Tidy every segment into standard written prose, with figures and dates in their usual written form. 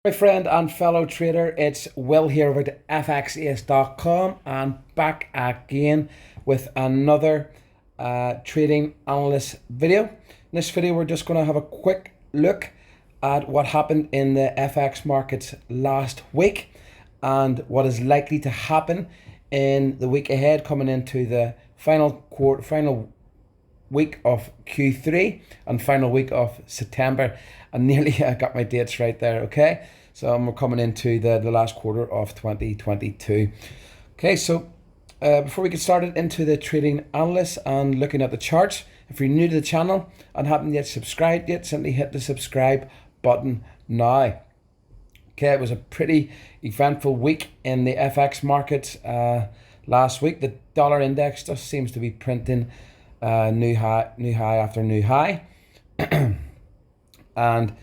My friend and fellow trader, it's Will here with FXAce.com and back again with another trading analyst video. In this video, we're just going to have a quick look at what happened in the FX markets last week and what is likely to happen in the week ahead, coming into the final week of Q3 and final week of September. And nearly I got my dates right there, okay? So we're coming into the last quarter of 2022. Okay, so before we get started into the trading analyst and looking at the charts, if you're new to the channel and haven't yet subscribed yet, simply hit the subscribe button now. Okay, it was a pretty eventful week in the FX markets last week. The dollar index just seems to be printing new high after new high. And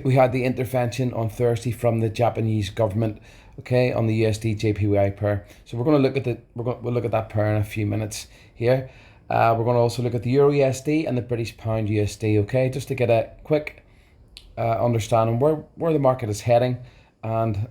we had the intervention on Thursday from the Japanese government, okay, on the USDJPY pair. So we're going to look at we'll look at that pair in a few minutes here. We're going to also look at the EURUSD and the British Pound USD, okay, just to get a quick understanding where the market is heading and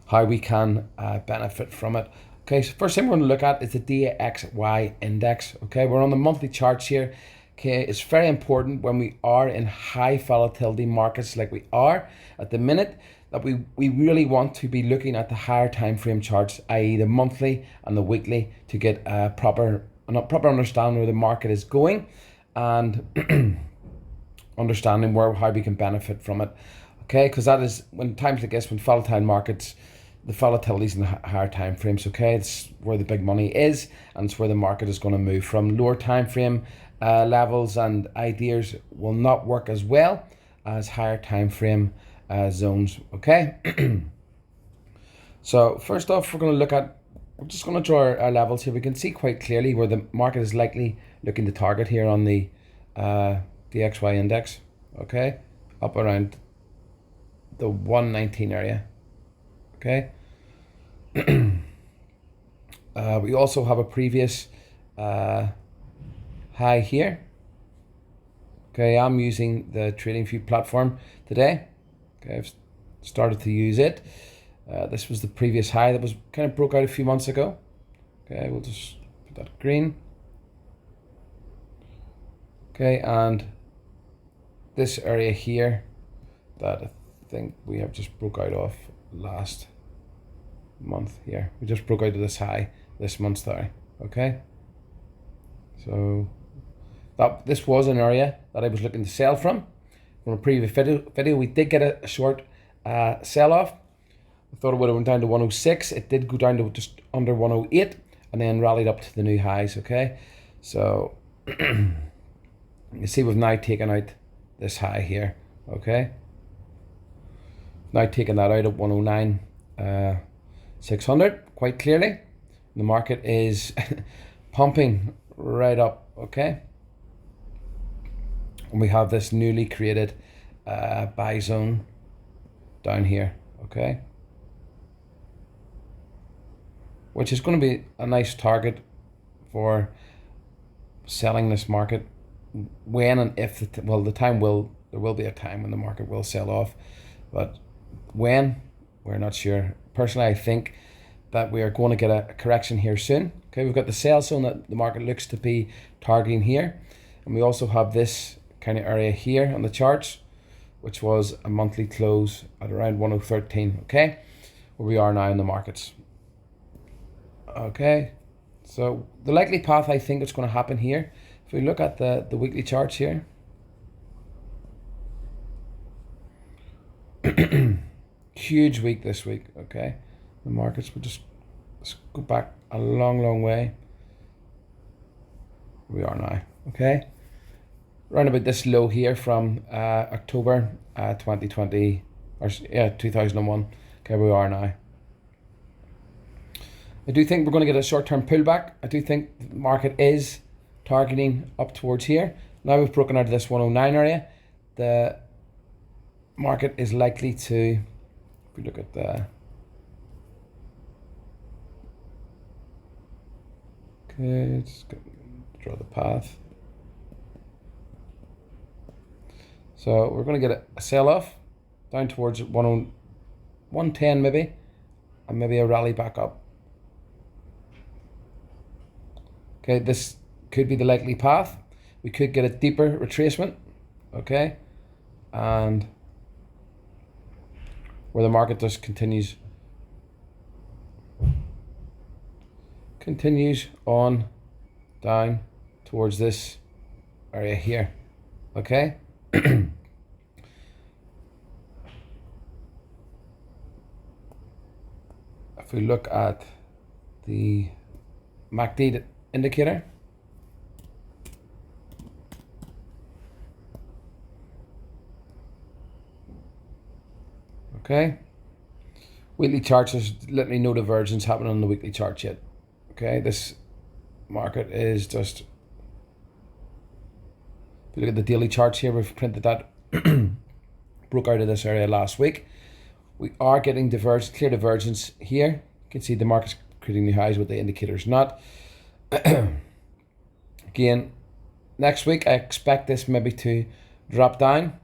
how we can benefit from it. Okay, so first thing we're going to look at is the DXY index. Okay, we're on the monthly charts here. Okay, it's very important when we are in high volatility markets like we are at the minute that we really want to be looking at the higher time frame charts, i.e. the monthly and the weekly, to get a proper understanding where the market is going and understanding how we can benefit from it. Okay, because that is when times like this, when volatile markets, the volatility is in the higher time frames. Okay, it's where the big money is, and it's where the market is going to move from. Lower time frame levels and ideas will not work as well as higher time frame zones. Okay. So first off, we're just going to draw our levels here. We can see quite clearly where the market is likely looking to target here on the DXY index. Okay, up around the 119 area. Okay. We also have a previous high here. Okay, I'm using the TradingView platform today. Okay, I've started to use it. This was the previous high that was kind of broke out a few months ago. Okay, we'll just put that green. Okay, and this area here that I think we have just broke out of last month here. We just broke out of this high this month, sorry. Okay, so this was an area that I was looking to sell from a previous video. We did get a short sell off. I thought it would have went down to 106. It did go down to just under 108 and then rallied up to the new highs. Okay, so you see we've now taken out this high here. Okay, now taking that out at 109 600 quite clearly. The market is pumping right up. Okay, and we have this newly created buy zone down here. Okay, which is going to be a nice target for selling this market when and if there will be a time when the market will sell off, but when, we're not sure. Personally, I think that we are going to get a correction here soon. Okay, we've got the sell zone that the market looks to be targeting here, and we also have this kind of area here on the charts, which was a monthly close at around 1013. Okay, where we are now in the markets. Okay, so the likely path I think that's going to happen here, if we look at the weekly charts here, huge week this week. Okay, the markets will let's go back a long way. We are now. Okay, around about this low here from October 2020 or 2001. Okay, we are now. I do think we're going to get a short-term pullback. I do think the market is targeting up towards here. Now we've broken out of this 109 area. The market is likely to, if we look at the, okay, let's draw the path. So we're going to get a sell-off down towards 110 maybe, and maybe a rally back up. Okay, this could be the likely path. We could get a deeper retracement, okay, and where the market just continues on down towards this area here, okay. If we look at the MACD indicator, okay, weekly charts, there's literally no divergence happening on the weekly chart yet. Okay, this market is just, if you look at the daily charts here, we've printed that broke out of this area last week. We are getting clear divergence here. You can see the market's creating new highs with the indicators not. Again, next week I expect this maybe to drop down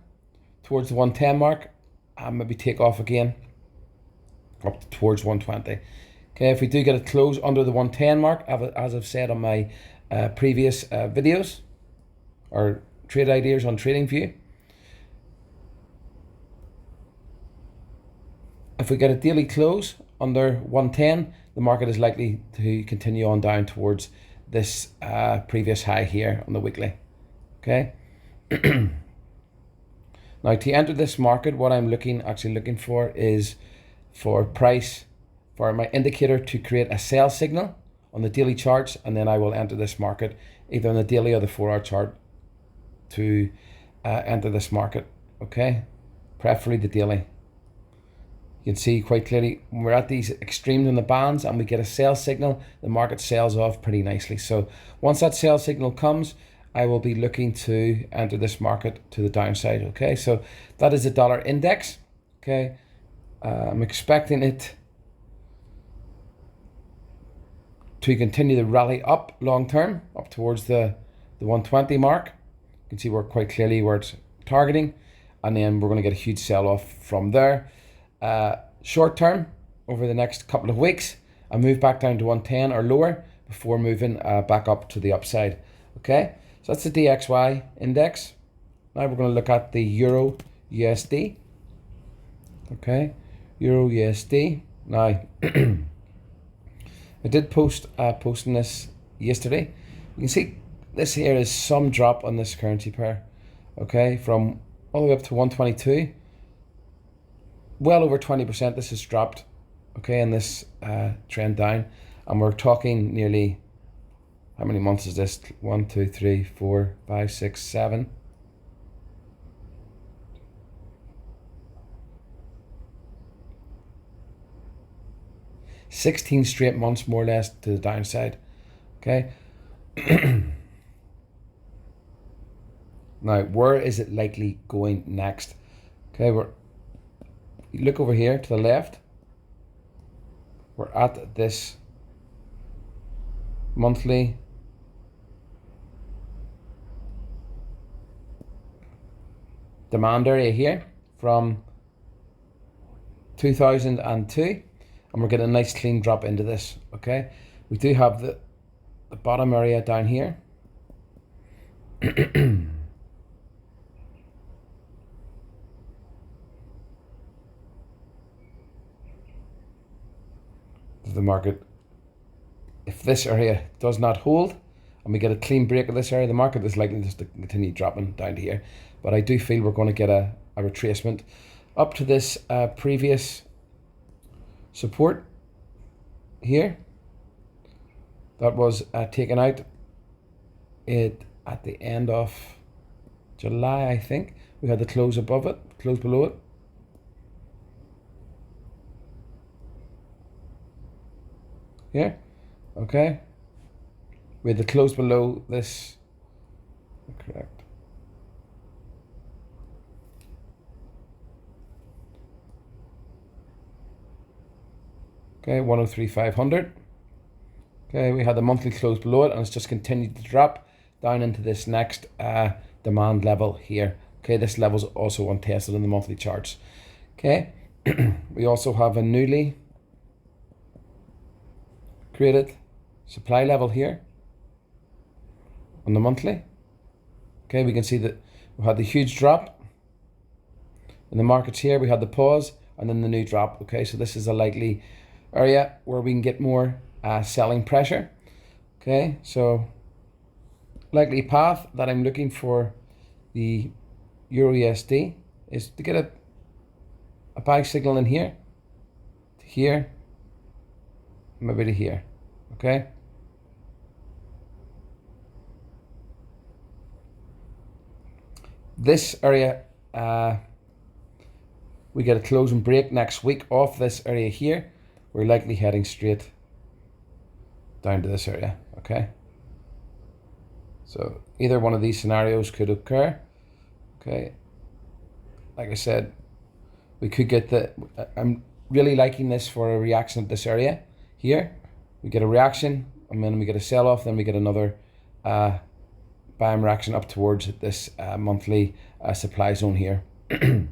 towards the 110 mark and maybe take off again up towards 120. Okay, if we do get a close under the 110 mark, as I've said on my previous videos or trade ideas on TradingView, if we get a daily close under 110, the market is likely to continue on down towards this previous high here on the weekly. Okay. Now, to enter this market, what I'm actually looking for is for my indicator to create a sell signal on the daily charts, and then I will enter this market either on the daily or the 4-hour chart to enter this market. Okay, preferably the daily. You can see quite clearly when we're at these extremes in the bands and we get a sell signal, the market sells off pretty nicely. So once that sell signal comes, I will be looking to enter this market to the downside. Okay, so that is the dollar index. Okay, I'm expecting it to continue the rally up long term, up towards the 120 mark. You can see we're quite clearly where it's targeting, and then we're going to get a huge sell off from there. Short term, over the next couple of weeks, I'll move back down to 110 or lower before moving back up to the upside. Okay, so that's the DXY index. Now we're going to look at the EURUSD. Okay, EURUSD. Now, I did posting this yesterday. You can see this here is some drop on this currency pair. Okay, from all the way up to 122. Well over 20% this has dropped, okay, in this trend down, and we're talking nearly, how many months is this? 1, 2, 3, 4, 5, 6, 7. $16 straight months more or less to the downside. Okay. Now, where is it likely going next? Okay, you look over here to the left, we're at this monthly demand area here from 2002, and we're getting a nice clean drop into this. Okay, we do have the bottom area down here. The market, if this area does not hold and we get a clean break of this area, the market is likely just to continue dropping down to here. But I do feel we're going to get a retracement up to this previous support here that was taken out at the end of July, I think. We had the close above it, close below it. Here, okay. We had the close below this, correct. Okay, 103,500. Okay, we had the monthly close below it, and it's just continued to drop down into this next demand level here. Okay, this level is also untested in the monthly charts. Okay, we also have a newly created supply level here on the monthly. Okay, we can see that we had the huge drop in the markets here. We had the pause and then the new drop. Okay, so this is a likely area where we can get more selling pressure. Okay, so likely path that I'm looking for the EURUSD is to get a buy signal in here, to here, maybe to here. Okay, this area, we get a close and break next week off this area here. We're likely heading straight down to this area. Okay, so either one of these scenarios could occur. Okay, like I said, we could get I'm really liking this for a reaction at this area here. We get a reaction and then we get a sell off, then we get another buying reaction up towards this monthly supply zone here. If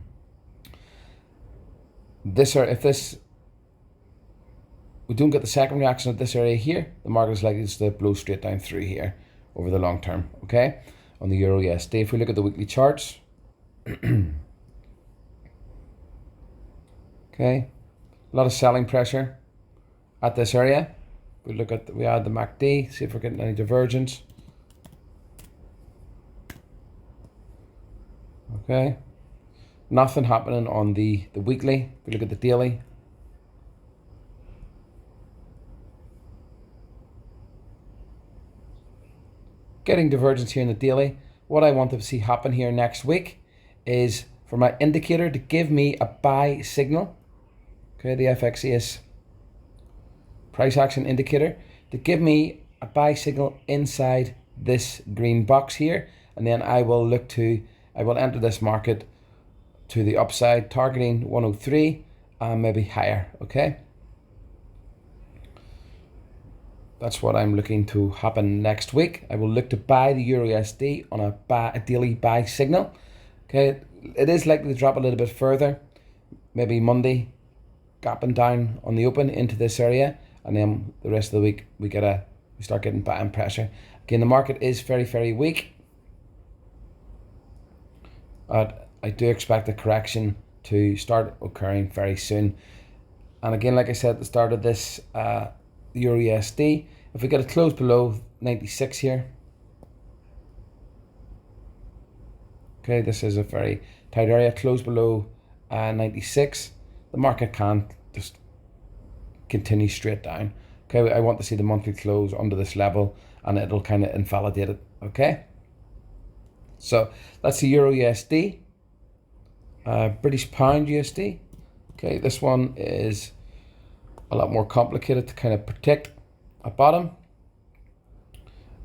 we don't get the second reaction at this area here, the market is likely to blow straight down through here over the long term. Okay, on the EURUSD, if we look at the weekly charts, okay, a lot of selling pressure at this area. We add the MACD, see if we're getting any divergence. Okay, nothing happening on the weekly. If we look at the daily, getting divergence here in the daily. What I want to see happen here next week is for my indicator to give me a buy signal. Okay, the FXAUUSD price action indicator to give me a buy signal inside this green box here, and then I will enter this market to the upside, targeting 103 and maybe higher. Okay, that's what I'm looking to happen next week. I will look to buy the EURUSD on a daily buy signal. Okay, it is likely to drop a little bit further, maybe Monday, gapping down on the open into this area, and then the rest of the week we start getting buying pressure. Again, the market is very, very weak. I do expect a correction to start occurring very soon. And again, like I said at the start of this, the EURUSD, if we get a close below 96 here, okay, this is a very tight area, close below 96, the market can't just continue straight down. Okay, I want to see the monthly close under this level and it'll kind of invalidate it. Okay, so that's the EURUSD. British pound USD. Okay, this one is a lot more complicated to kind of predict a bottom.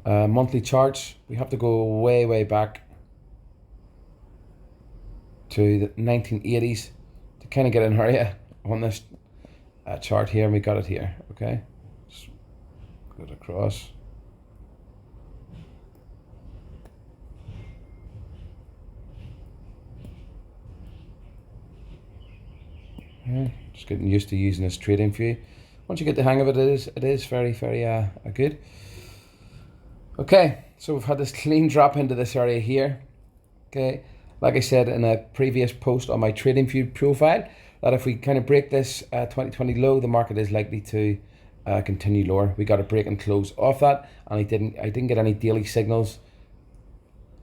Monthly charts, we have to go way, way back to the 1980s to kind of get an area on this chart here, and we got it here. Okay, just go across. Just getting used to using this trading view. Once you get the hang of it, it is very, very good. Okay, so we've had this clean drop into this area here. Okay, like I said in a previous post on my trading view profile, that if we kind of break this 2020 low, the market is likely to continue lower. We got a break and close off that, and I didn't get any daily signals.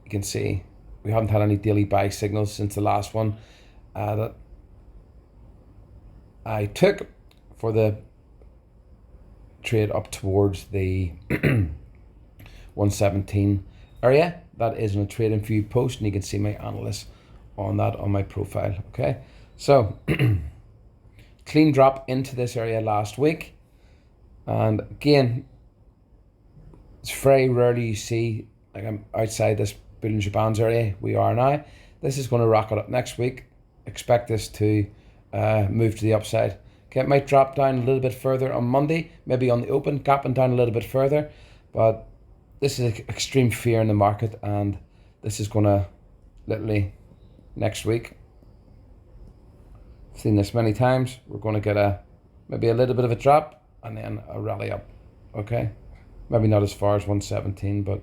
You can see we haven't had any daily buy signals since the last one that I took for the trade up towards the 117 area. That is in a trading view post, and you can see my analysts on that on my profile. Okay, so clean drop into this area last week, and again, it's very rarely you see, like, I'm outside this Bollinger Bands area. We are now. This is going to rocket up next week. Expect this to move to the upside. Okay, it might drop down a little bit further on Monday, maybe on the open, gapping down a little bit further, but this is extreme fear in the market, and this is going to literally next week Seen this many times. We're going to get maybe a little bit of a drop and then a rally up. Okay, maybe not as far as 117, but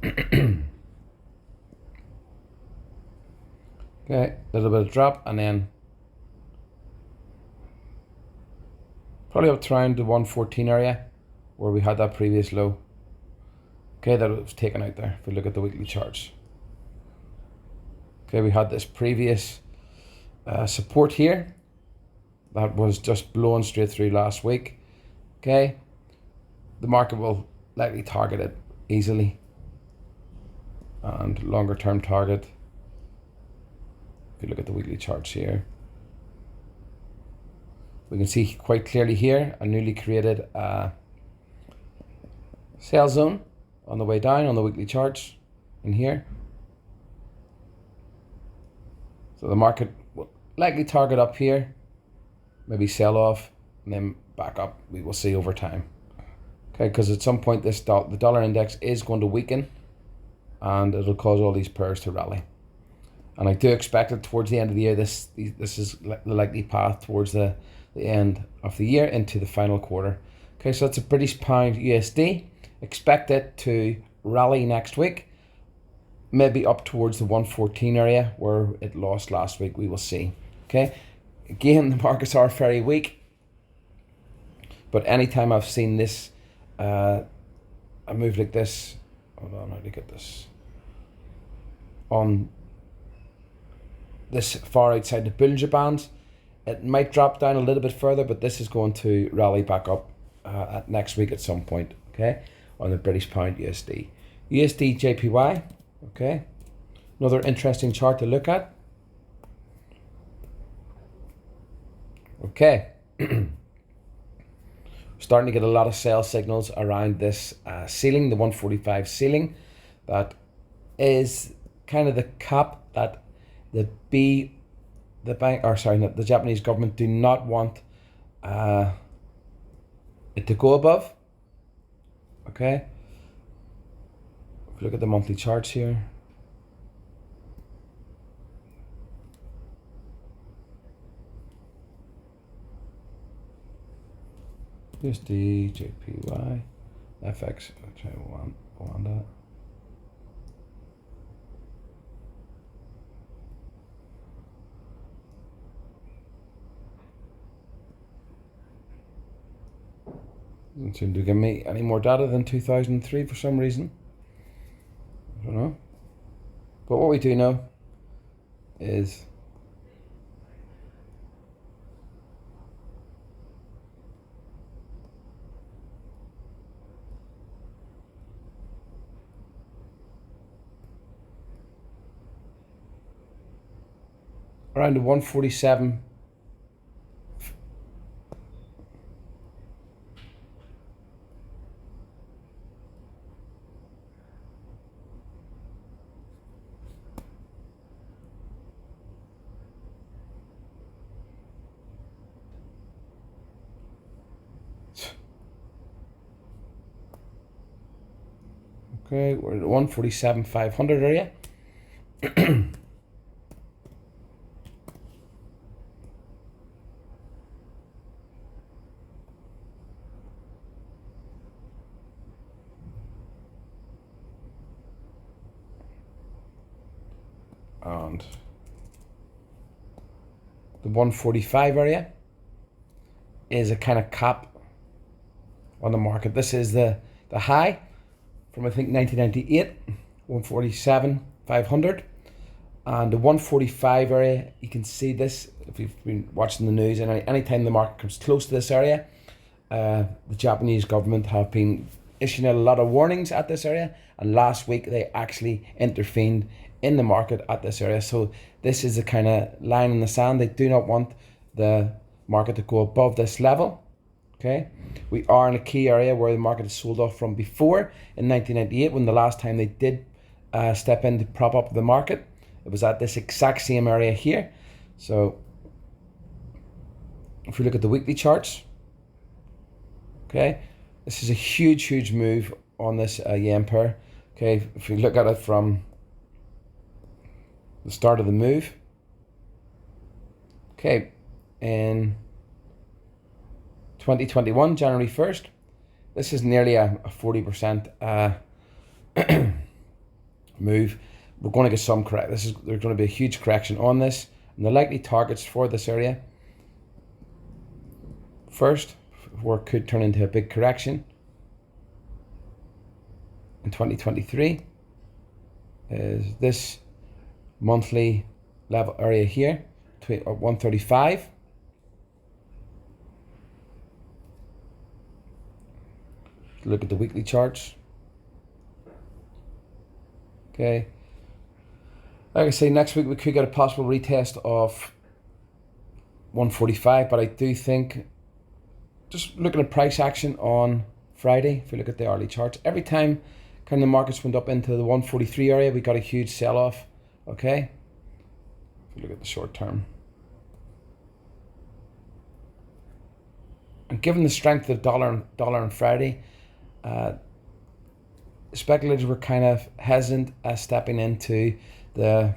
okay, a little bit of drop and then probably up to around the 114 area where we had that previous low. Okay, that was taken out there if we look at the weekly charts. Okay, we had this previous support here that was just blown straight through last week. Okay, the market will likely target it easily, and longer term target, if you look at the weekly charts here, we can see quite clearly here a newly created sell zone on the way down on the weekly charts in here. So the market will likely target up here, maybe sell off, and then back up. We will see over time. Okay, because at some point the dollar index is going to weaken, and it'll cause all these pairs to rally. And I do expect it towards the end of the year. This is the likely path towards the end of the year into the final quarter. Okay, so that's a British pound USD. Expect it to rally next week, maybe up towards the 114 area where it lost last week. We will see. Okay, again, the markets are very weak, but anytime I've seen this a move like this, hold on, how do you get this on this far outside the Bollinger Bands, it might drop down a little bit further, but this is going to rally back up at next week at some point. Okay, on the British pound USD. USDJPY, okay, another interesting chart to look at. Okay, starting to get a lot of sell signals around this ceiling, the 145 ceiling. That is kind of the cap that the Japanese government do not want it to go above. Okay, if you look at the monthly charts here, USD, JPY, FX, which I want that. Doesn't seem to give me any more data than 2003 for some reason. I don't know. But what we do know is around the 147. Okay, we're at the 147,500 area. And the 145 area is a kind of cap on the market. This is the high from I think 1998, 147,500, and the 145 area. You can see this if you've been watching the news, and anytime the market comes close to this area, the Japanese government have been issuing a lot of warnings at this area, and last week they actually intervened in the market at this area. So this is the kind of line in the sand. They do not want the market to go above this level. Okay, we are in a key area where the market is sold off from before in 1998, when the last time they did step in to prop up the market. It was at this exact same area here. So if we look at the weekly charts, okay, this is a huge move on this yen pair. Okay, if you look at it from the start of the move, okay, in 2021, January 1st, this is nearly a 40% move. We're going to get some correct. There's going to be a huge correction on this, and the likely targets for this area first, where it could turn into a big correction in 2023, is this monthly level area here, 135. Look at the weekly charts. Okay. Like I say, next week we could get a possible retest of 145, but I do think, just looking at price action on Friday, if you look at the hourly charts, every time kind of the markets went up into the 143 area, we got a huge sell-off. Okay. If you look at the short term. And given the strength of the dollar on Friday, speculators were kind of hesitant stepping into the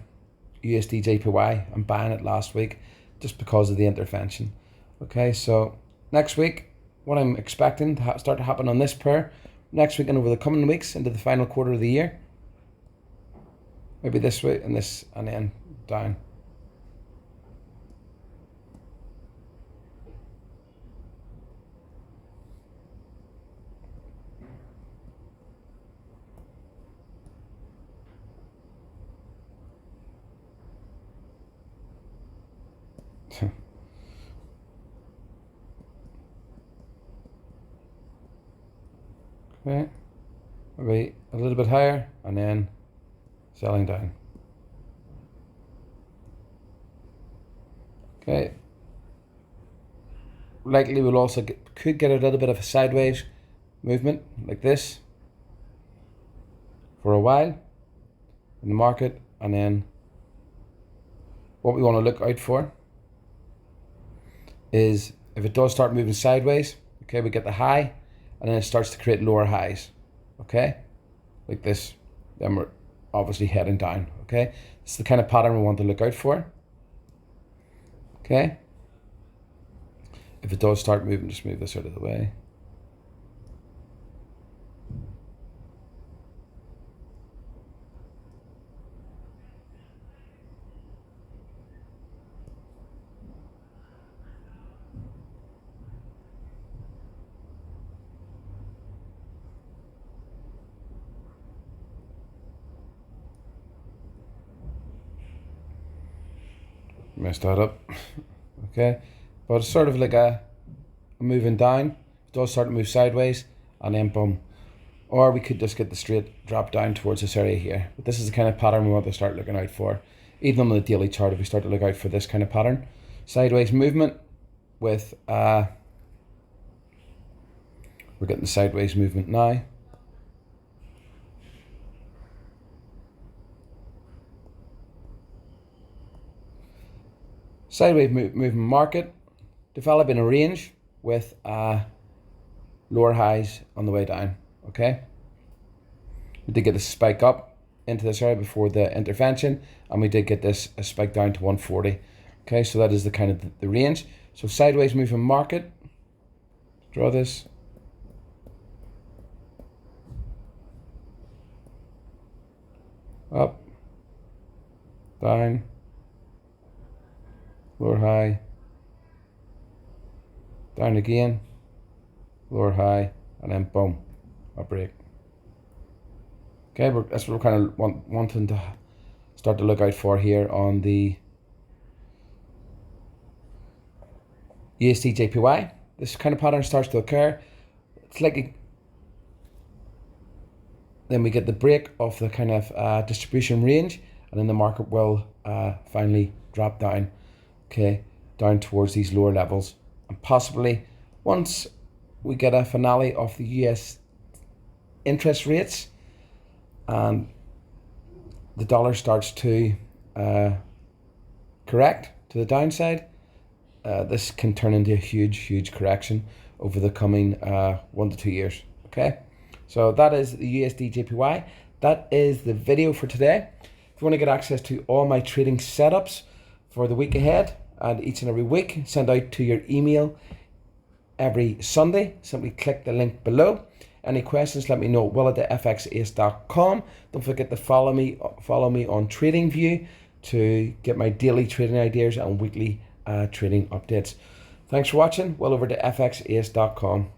USDJPY and buying it last week just because of the intervention. Okay, so next week, what I'm expecting to start to happen on this pair next week and over the coming weeks into the final quarter of the year, maybe this way and this, and then down. Okay, maybe a little bit higher and then selling down. Okay, likely we'll also could get a little bit of a sideways movement like this for a while in the market, and then what we want to look out for is if it does start moving sideways, okay, we get the high and then it starts to create lower highs, okay, like this, then we're obviously heading down. Okay, it's the kind of pattern we want to look out for. Okay, if it does start moving, just move this out of the way. Messed that up. Okay, but it's sort of like a moving down. It does start to move sideways and then boom. Or we could just get the straight drop down towards this area here. But this is the kind of pattern we want to start looking out for. Even on the daily chart, if we start to look out for this kind of pattern, sideways movement with we're getting the sideways movement now. Sideways moving market, developing a range with lower highs on the way down. Okay, we did get a spike up into this area before the intervention, and we did get this a spike down to 140. Okay, so that is the kind of the range. So sideways moving market, draw this. Up, down, lower high, down again, lower high, and then boom, a break. Okay, that's what we're kind of wanting to start to look out for here on the USDJPY. This kind of pattern starts to occur. It's like then we get the break of the kind of distribution range, and then the market will finally drop down. Okay, down towards these lower levels, and possibly once we get a finale of the US interest rates and the dollar starts to correct to the downside, this can turn into a huge correction over the coming 1 to 2 years. Okay, so that is the USDJPY. that is the video for today. If you want to get access to all my trading setups for the week ahead and each and every week, sent out to your email every Sunday, simply click the link below. Any questions, let me know. will@fxace.com. Don't forget to follow me on TradingView to get my daily trading ideas and weekly trading updates. Thanks for watching. Well over to fxace.com.